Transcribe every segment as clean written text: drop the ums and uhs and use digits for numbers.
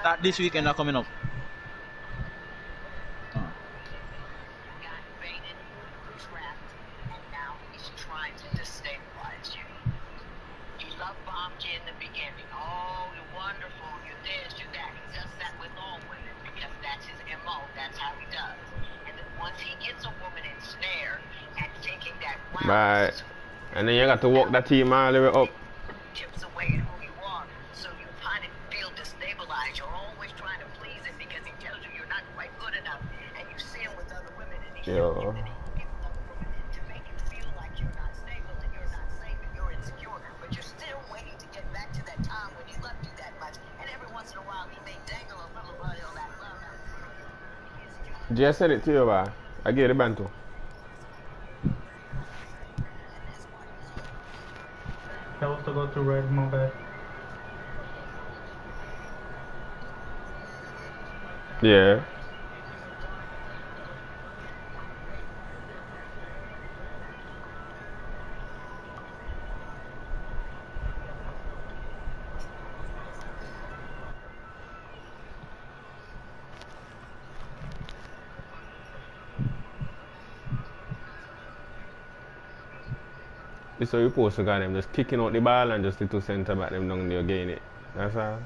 Not this weekend, not coming up. Right. And then you got to walk that team all the way up. Yo. Jay said it to you, boy. I gave the bantu. That was to go to red, my bad. Yeah. This is how you supposed to got them just kicking out the ball and just little center back them down there gain it. That's all.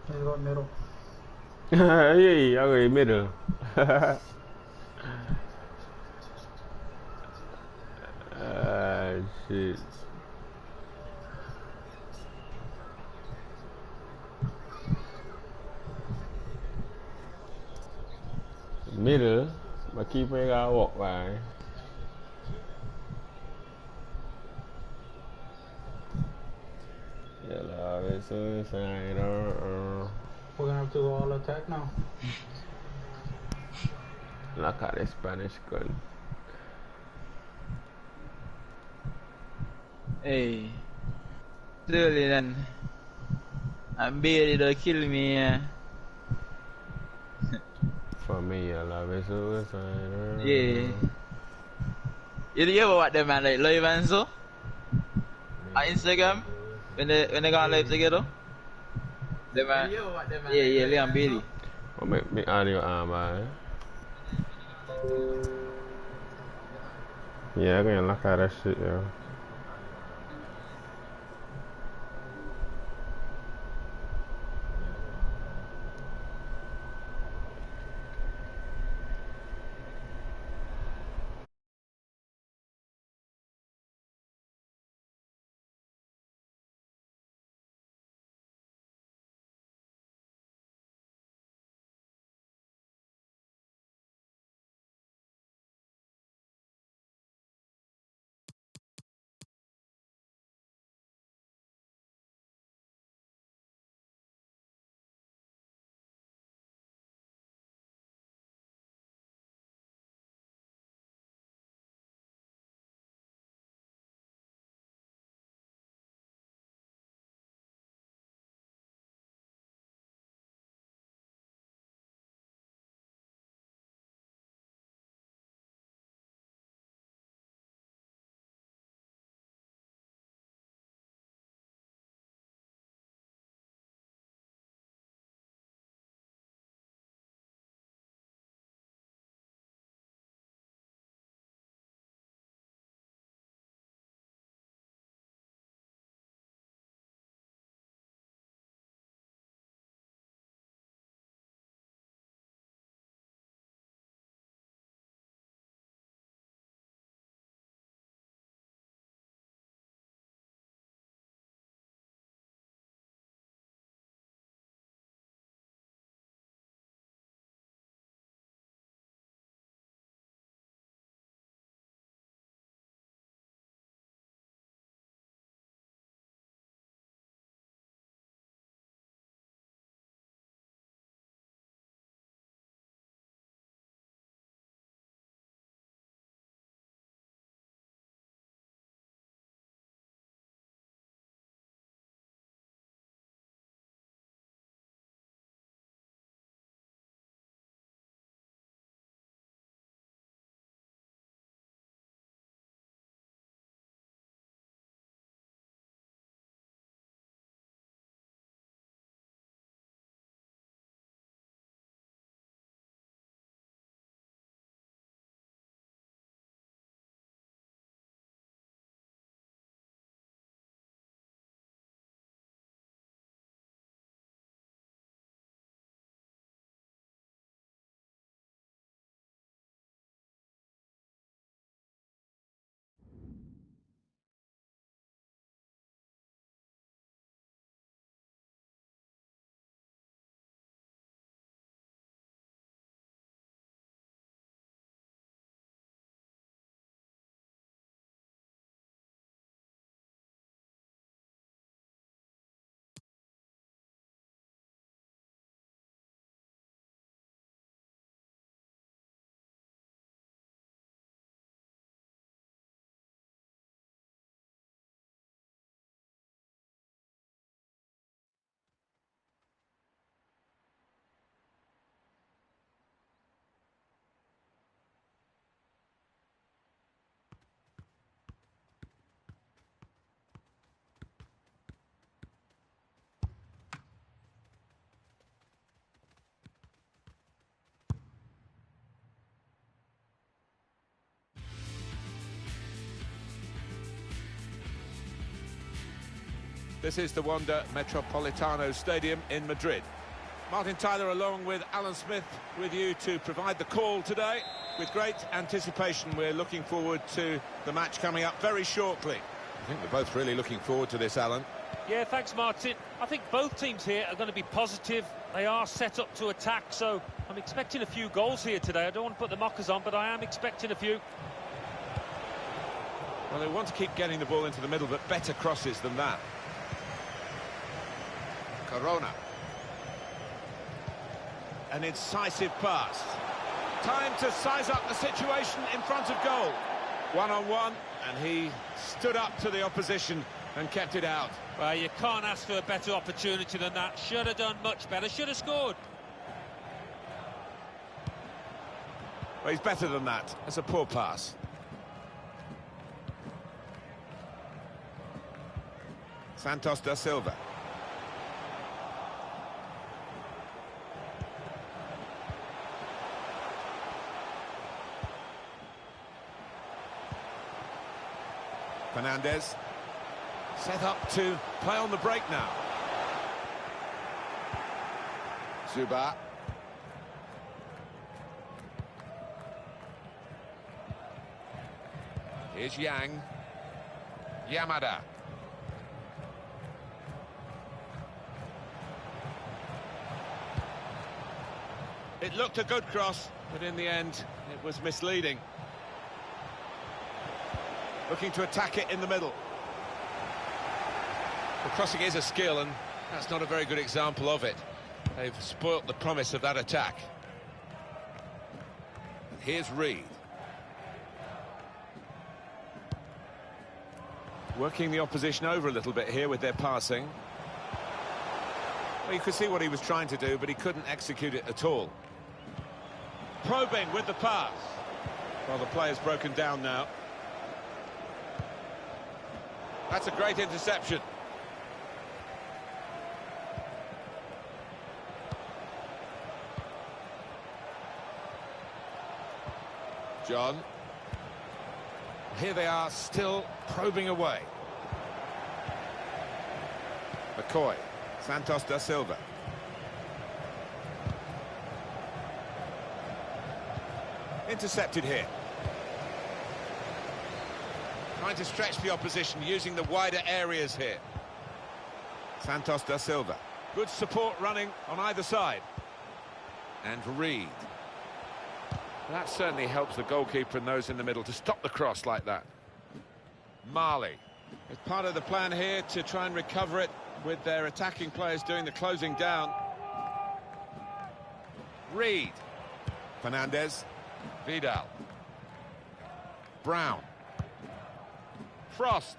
He's got middle. Hey, I go in middle. Shit. Middle, my keeper ain't gotta walk by. Yeah, love it suicide. We're gonna have to go all attack now. Knock out the Spanish gun. Hey. Really then. I'm Bailey to kill me. For me, I love it suicide. Yeah. You ever watch them man like live and so? On Instagram? When they go on live together? Them man. Yeah, Liam Bailey. What make audio arm, man? Yeah, I'm gonna knock out that shit, yo. This is the Wanda Metropolitano Stadium in Madrid. Martin Tyler along with Alan Smith with you to provide the call today. With great anticipation, we're looking forward to the match coming up very shortly. I think we're both really looking forward to this, Alan. Yeah, thanks, Martin. I think both teams here are going to be positive. They are set up to attack, so I'm expecting a few goals here today. I don't want to put the mockers on, but I am expecting a few. Well, they want to keep getting the ball into the middle, but better crosses than that. Corona. An incisive pass. Time to size up the situation in front of goal. One-on-one, and he stood up to the opposition and kept it out. Well, you can't ask for a better opportunity than that. Should have done much better, should have scored. Well, he's better than that. That's a poor pass. Santos da Silva. Fernandez set up to play on the break now. Zuba. Here's Yang. Yamada. It looked a good cross, but in the end, it was misleading. Looking to attack it in the middle. Well, crossing is a skill, and that's not a very good example of it. They've spoilt the promise of that attack. Here's Reed. Working the opposition over a little bit here with their passing. Well, you could see what he was trying to do, but he couldn't execute it at all. Probing with the pass. Well, the player's broken down now. That's a great interception. John. Here they are, still probing away. McCoy. Santos da Silva. Intercepted here. Trying to stretch the opposition, using the wider areas here. Santos da Silva. Good support running on either side. And Reed. That certainly helps the goalkeeper and those in the middle to stop the cross like that. Marley. It's part of the plan here to try and recover it with their attacking players doing the closing down. Reed. Fernandez. Vidal. Brown. Frost.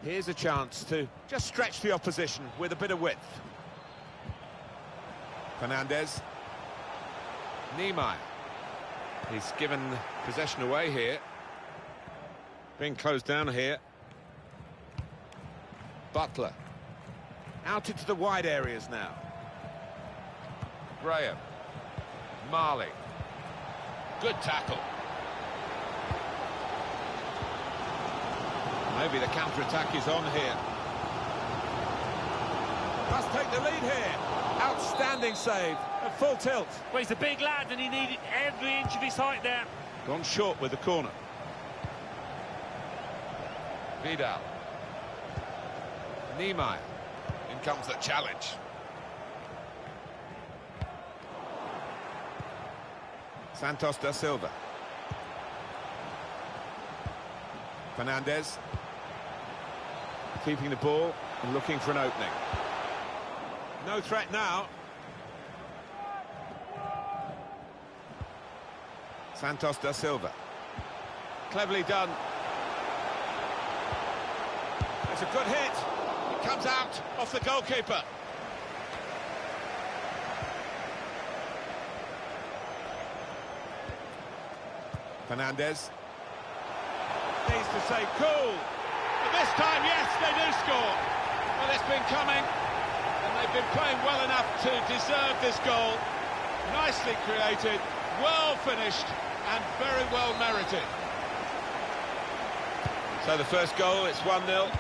Here's a chance to just stretch the opposition with a bit of width. Fernandez. Niemeyer. He's given possession away here. Being closed down here. Butler. Out into the wide areas now. Graham. Marley. Good tackle. Maybe the counter-attack is on here. Must take the lead here. Outstanding save. At full tilt. Well, he's a big lad and he needed every inch of his height there. Gone short with the corner. Vidal. Niemeyer. In comes the challenge. Santos da Silva. Fernandez. Keeping the ball and looking for an opening. No threat now. Santos da Silva. Cleverly done. It's a good hit. It comes out off the goalkeeper. Fernandez. Needs to stay cool. But this time, yes, they do score. Well, it's been coming, and they've been playing well enough to deserve this goal. Nicely created, well finished, and very well merited. So the first goal, it's 1-0.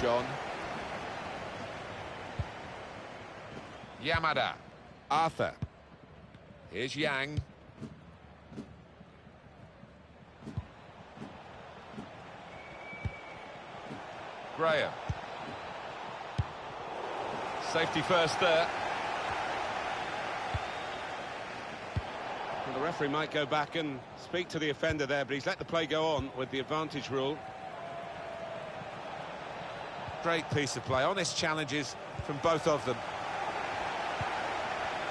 John. Yamada. Arthur. Here's Yang. Graham. Safety first there. Well, the referee might go back and speak to the offender there, but he's let the play go on with the advantage rule. Great piece of play. Honest challenges from both of them.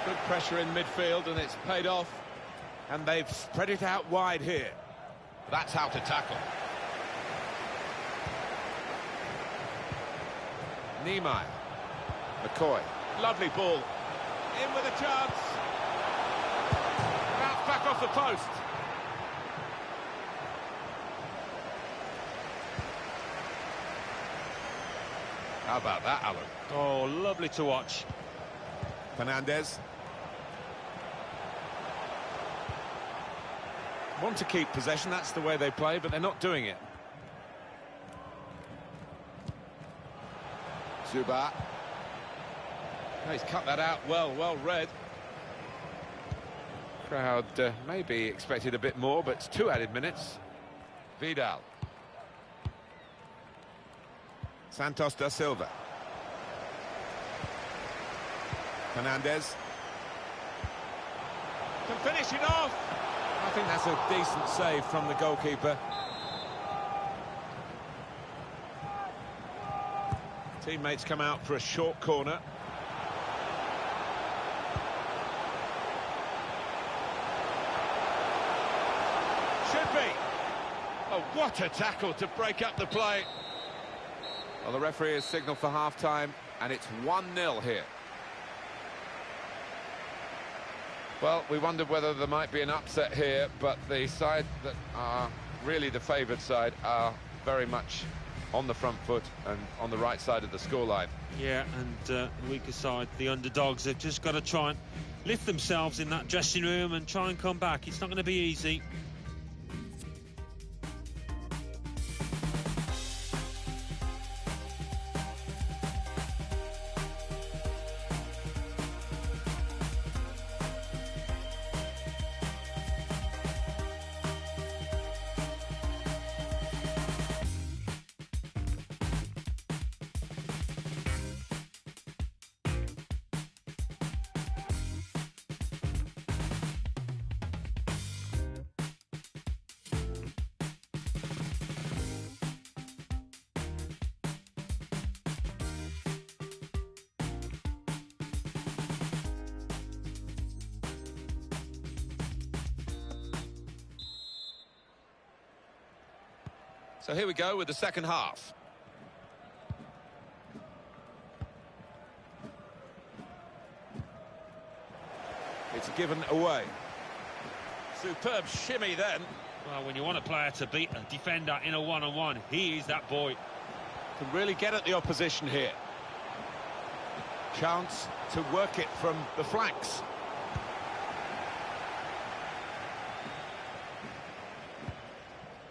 Good pressure in midfield, and it's paid off. And they've spread it out wide here. That's how to tackle. Niemeyer. McCoy. Lovely ball. In with a chance. Bounce back off the post. How about that, Alan? Oh, lovely to watch. Fernandez. Want to keep possession, that's the way they play, but they're not doing it. Zuba. Oh, he's cut that out well read. Crowd maybe expected a bit more, but it's 2 added minutes. Vidal. Santos da Silva. Fernandez. Can finish it off. I think that's a decent save from the goalkeeper. Teammates come out for a short corner. Should be. Oh, what a tackle to break up the play. Well, the referee has signalled for half-time, and it's 1-0 here. Well, we wondered whether there might be an upset here, but the side that are really the favoured side are very much on the front foot and on the right side of the scoreline. Yeah, and the weaker side, the underdogs, have just got to try and lift themselves in that dressing room and try and come back. It's not going to be easy. So here we go with the second half. It's given away. Superb shimmy then. Well, when you want a player to beat a defender in a one-on-one, he is that boy. Can really get at the opposition here. Chance to work it from the flanks.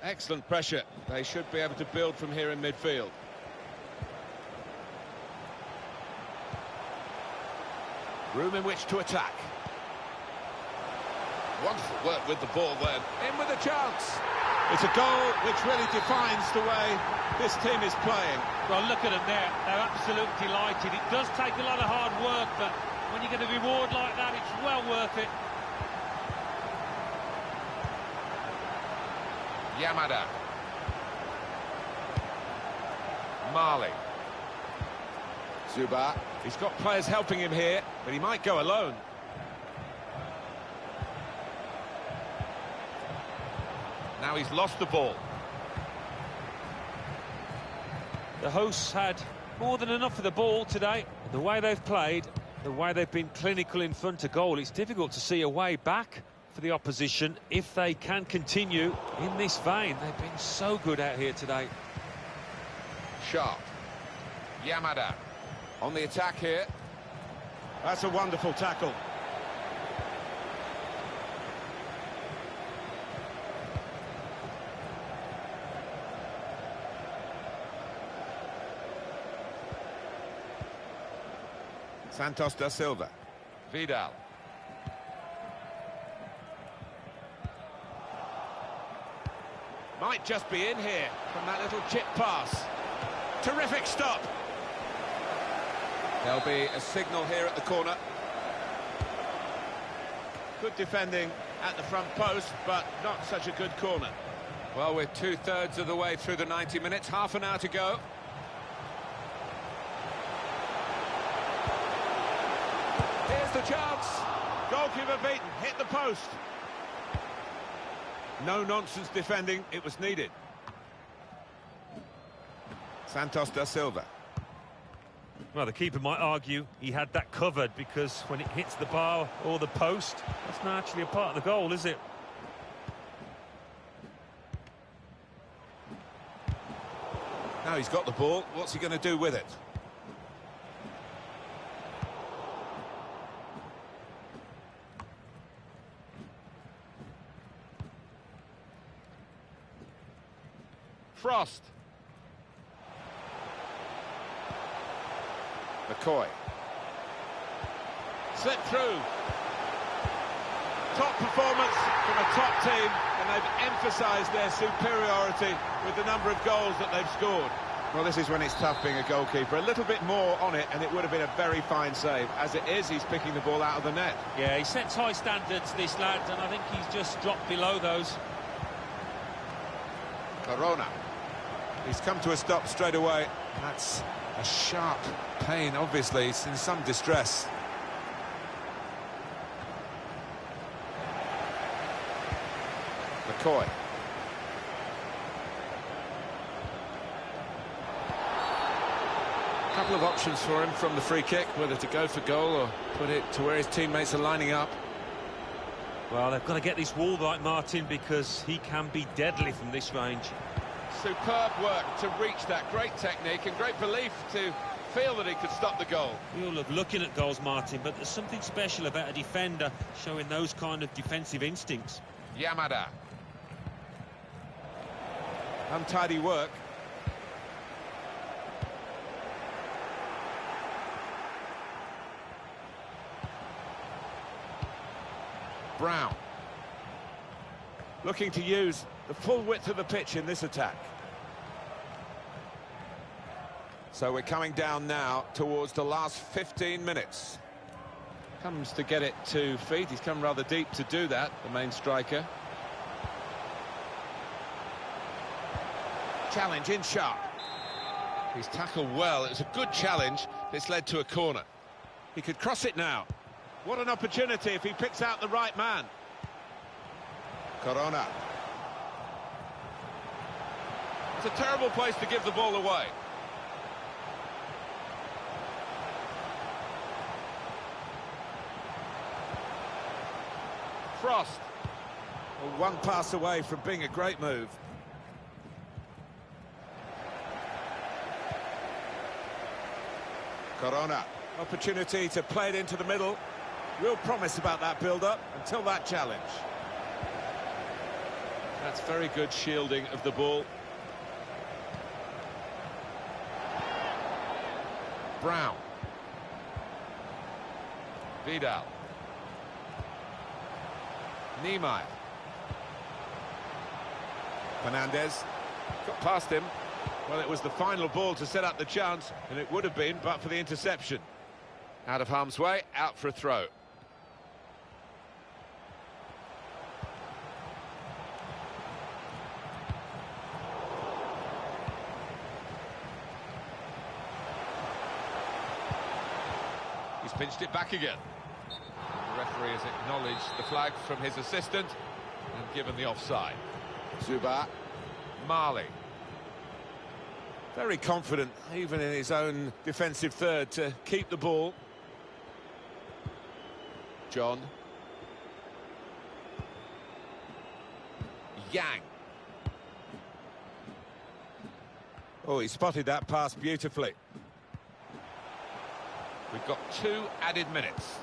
Excellent pressure. They should be able to build from here in midfield. Room in which to attack. Wonderful work with the ball then. In with a chance. It's a goal which really defines the way this team is playing. Well, look at them there. They're absolutely delighted. It does take a lot of hard work, but when you get a reward like that, it's well worth it. Yamada. Marley. Zuba. He's got players helping him here, but he might go alone. Now he's lost the ball. The hosts had more than enough of the ball today. The way they've played, the way they've been clinical in front of goal, it's difficult to see a way back for the opposition if they can continue in this vein. They've been so good out here today. Sharp. Yamada on the attack here. That's a wonderful tackle. Santos da Silva. Vidal. Might just be in here from that little chip pass. Terrific stop. There'll be a signal here at the corner. Good defending at the front post, but not such a good corner. Well, we're two-thirds of the way through the 90 minutes, half an hour to go. Here's the chance. Goalkeeper beaten, hit the post. No nonsense defending, it was needed. Santos da Silva. Well, the keeper might argue he had that covered because when it hits the bar or the post, that's not actually a part of the goal, is it? Now he's got the ball, what's he going to do with it? Frost. McCoy. Slip through. Top performance from a top team, and they've emphasised their superiority with the number of goals that they've scored. Well, this is when it's tough being a goalkeeper. A little bit more on it, and it would have been a very fine save. As it is, he's picking the ball out of the net. Yeah, he sets high standards, this lad, and I think he's just dropped below those. Corona. He's come to a stop straight away. That's a sharp pain, obviously. He's in some distress. McCoy. A couple of options for him from the free kick, whether to go for goal or put it to where his teammates are lining up. Well, they've got to get this wall right, Martin, because he can be deadly from this range. Superb work to reach that. Great technique and great belief to feel that he could stop the goal. We all love looking at goals, Martin, but there's something special about a defender showing those kind of defensive instincts. Yamada. Untidy work. Brown. Looking to use the full width of the pitch in this attack. So we're coming down now towards the last 15 minutes. Comes to get it to feet. He's come rather deep to do that, the main striker. Challenge in sharp. He's tackled well. It was a good challenge. This led to a corner. He could cross it now. What an opportunity if he picks out the right man. Corona. It's a terrible place to give the ball away. Frost. Well, one pass away from being a great move. Corona. Opportunity to play it into the middle. Real promise about that build-up until that challenge. That's very good shielding of the ball. Brown. Vidal. Niemeyer. Fernandez. Got past him. Well, it was the final ball to set up the chance, and it would have been, but for the interception. Out of harm's way, out for a throw. He's pinched it back again. The referee has acknowledged the flag from his assistant and given the offside. Zuba. Marley. Very confident, even in his own defensive third, to keep the ball. John. Yang. Oh, he spotted that pass beautifully. We've got 2 added minutes.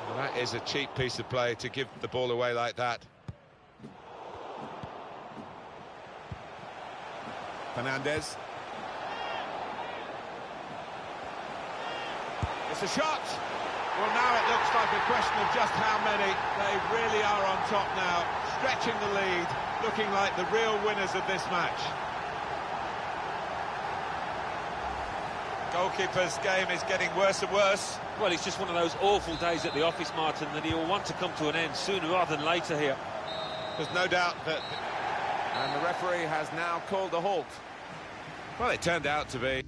Well, that is a cheap piece of play to give the ball away like that. Fernandez. It's a shot. Well, now it looks like a question of just how many. They really are on top now, stretching the lead, looking like the real winners of this match. Goalkeeper's game is getting worse and worse. Well, it's just one of those awful days at the office, Martin, that he'll want to come to an end sooner rather than later here. There's no doubt that... And the referee has now called a halt. Well, it turned out to be...